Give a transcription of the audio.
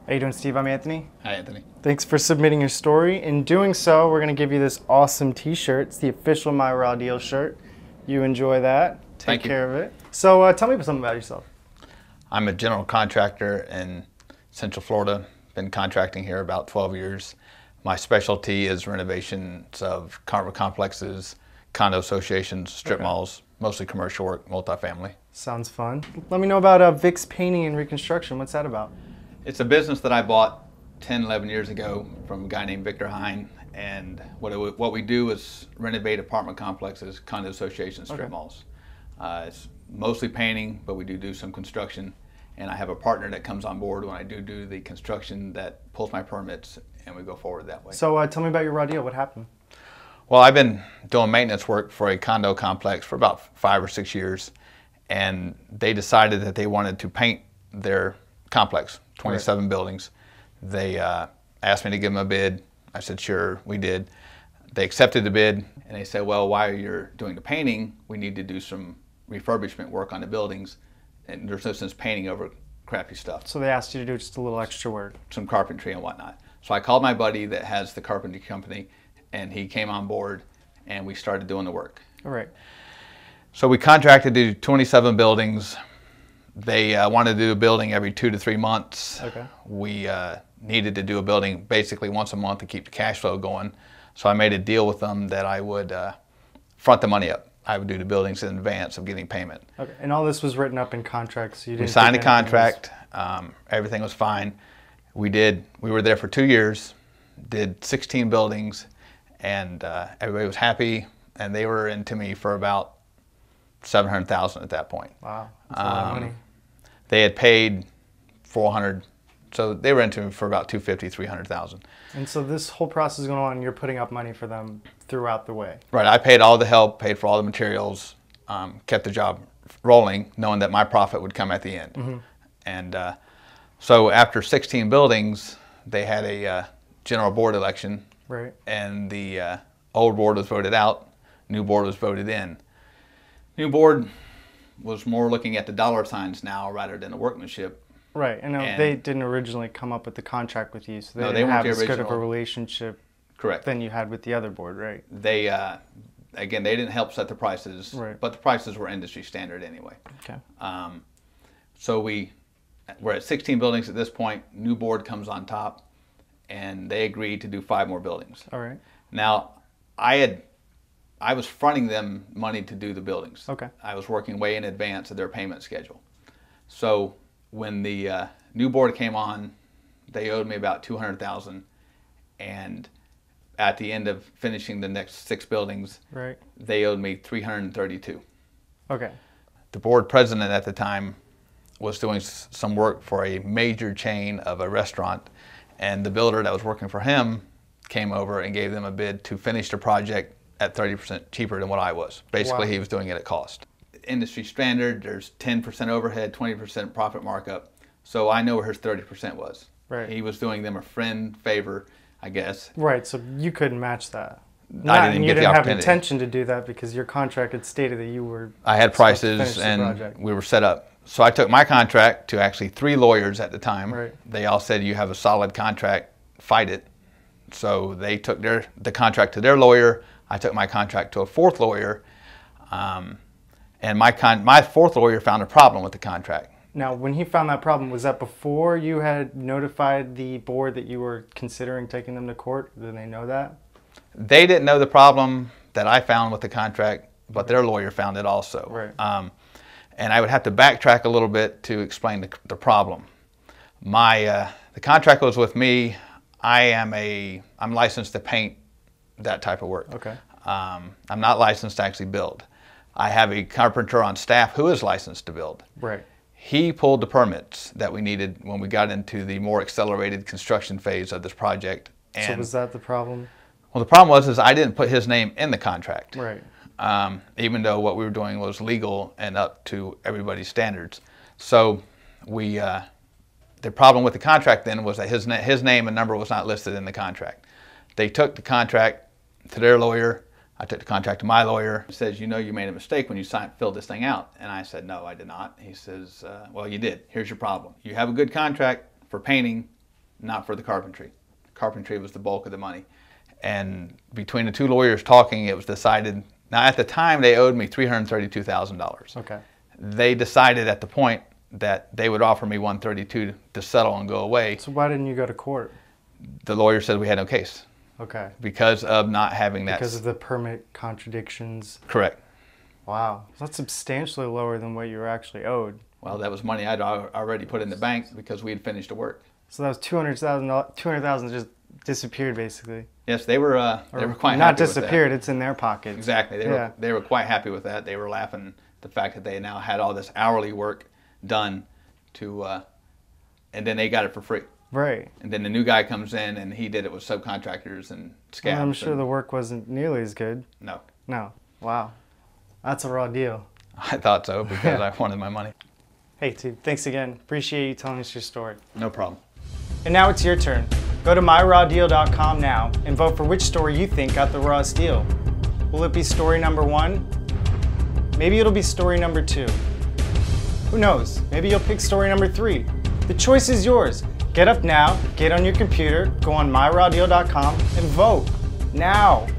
How you doing, Steve? I'm Anthony. Hi, Anthony. Thanks for submitting your story. In doing so, we're going to give you this awesome t-shirt. It's the official myrawdeal shirt. You enjoy that. Take Thank you. care of it. So tell me something about yourself. I'm a general contractor in Central Florida. Been contracting here about 12 years. My specialty is renovations of apartment complexes, condo associations, strip malls, mostly commercial work, multifamily. Sounds fun. Let me know about Vic's Painting and Reconstruction. What's that about? It's a business that I bought 10, 11 years ago from a guy named Victor Hine. And what we do is renovate apartment complexes, condo associations, strip malls. It's mostly painting, but we do some construction. And I have a partner that comes on board when I do the construction that pulls my permits, and we go forward that way. So tell me about your raw deal. What happened? Well, I've been doing maintenance work for a condo complex for about 5 or 6 years, and they decided that they wanted to paint their complex, 27 buildings. They asked me to give them a bid. I said, sure, we did. They accepted the bid, and they said, well, while you're doing the painting, we need to do some refurbishment work on the buildings, and there's no sense painting over crappy stuff. So they asked you to do just a little extra work. Some carpentry and whatnot. So I called my buddy that has the carpentry company, and he came on board, and we started doing the work. All right. So we contracted to do 27 buildings. They wanted to do a building every 2 to 3 months. Okay. We needed to do a building basically once a month to keep the cash flow going. So I made a deal with them that I would front the money up. I would do the buildings in advance of getting payment. Okay. And all this was written up in contracts. So you didn't we signed the contract. Everything was fine. We were there for 2 years, did 16 buildings, and everybody was happy. And they were into me for about $700,000 at that point. Wow, that's a lot of money. They had paid $400,000, so they were into me for about $250,000, $300,000. And so this whole process is going on, and you're putting up money for them throughout the way. Right, I paid all the help, paid for all the materials, kept the job rolling, knowing that my profit would come at the end. And so after 16 buildings, they had a general board election, and the old board was voted out, new board was voted in. New board was more looking at the dollar signs now rather than the workmanship. Right, and they didn't originally come up with the contract with you, so they No, didn't have weren't as good of a relationship than you had with the other board, right? They, again, they didn't help set the prices, but the prices were industry standard anyway. Okay. So we're at 16 buildings at this point. New board comes on top, and they agreed to do 5 more buildings. All right. Now, I was fronting them money to do the buildings. Okay. I was working way in advance of their payment schedule. So when the new board came on, they owed me about $200,000, and at the end of finishing the next 6 buildings, they owed me $332,000. Okay. The board president at the time was doing some work for a major chain of a restaurant, and the builder that was working for him came over and gave them a bid to finish the project at 30% cheaper than what I was. Basically, he was doing it at cost. Industry standard, there's 10% overhead, 20% profit markup. So I know where his 30% was. Right. He was doing them a favor, I guess. Right, so you couldn't match that. I didn't get the opportunity. You didn't have intention to do that because your contract had stated that you were I had prices and we were set up. So I took my contract to actually 3 lawyers at the time. Right. They all said, you have a solid contract, fight it. So they took the contract to their lawyer. I took my contract to a 4th lawyer, and my 4th lawyer found a problem with the contract. Now, when he found that problem, was that before you had notified the board that you were considering taking them to court? Did they know that? They didn't know the problem that I found with the contract, but their lawyer found it also. Right. And I would have to backtrack a little bit to explain the problem. The contract was with me. I'm licensed to paint that type of work. Okay. I'm not licensed to actually build. I have a carpenter on staff who is licensed to build. Right. He pulled the permits that we needed when we got into the more accelerated construction phase of this project. And so was that the problem? Well, the problem was I didn't put his name in the contract. Right. Even though what we were doing was legal and up to everybody's standards. So the problem with the contract then was that his name and number was not listed in the contract. They took the contract to their lawyer. I took the contract to my lawyer. He says, you know, you made a mistake when you filled this thing out. And I said, no, I did not. He says, well, you did. Here's your problem. You have a good contract for painting. not for the carpentry. Carpentry was the bulk of the money. And between the two lawyers talking, it was decided. Now, at the time, they owed me $332,000. Okay. They decided at the point that they would offer me $132 to settle and go away. So why didn't you go to court? The lawyer said we had no case. Okay. Because of not having that. Because of the permit contradictions. Correct. Wow. So that's substantially lower than what you were actually owed. Well, that was money I'd already put in the bank because we had finished the work. So that was $200,000. $200,000 just disappeared, basically. Yes, they were quite happy with that. Not disappeared. It's in their pockets. Exactly. They were quite happy with that. They were laughing the fact that they now had all this hourly work done and then they got it for free. Right. And then the new guy comes in and he did it with subcontractors and scams. Well, I'm sure the work wasn't nearly as good. No. No. Wow. That's a raw deal. I thought so because I wanted my money. Hey, dude, thanks again. Appreciate you telling us your story. No problem. And now it's your turn. Go to myrawdeal.com now and vote for which story you think got the rawest deal. Will it be story number 1? Maybe it'll be story number 2. Who knows? Maybe you'll pick story number 3. The choice is yours. Get up now, get on your computer, go on myrawdeal.com and vote now.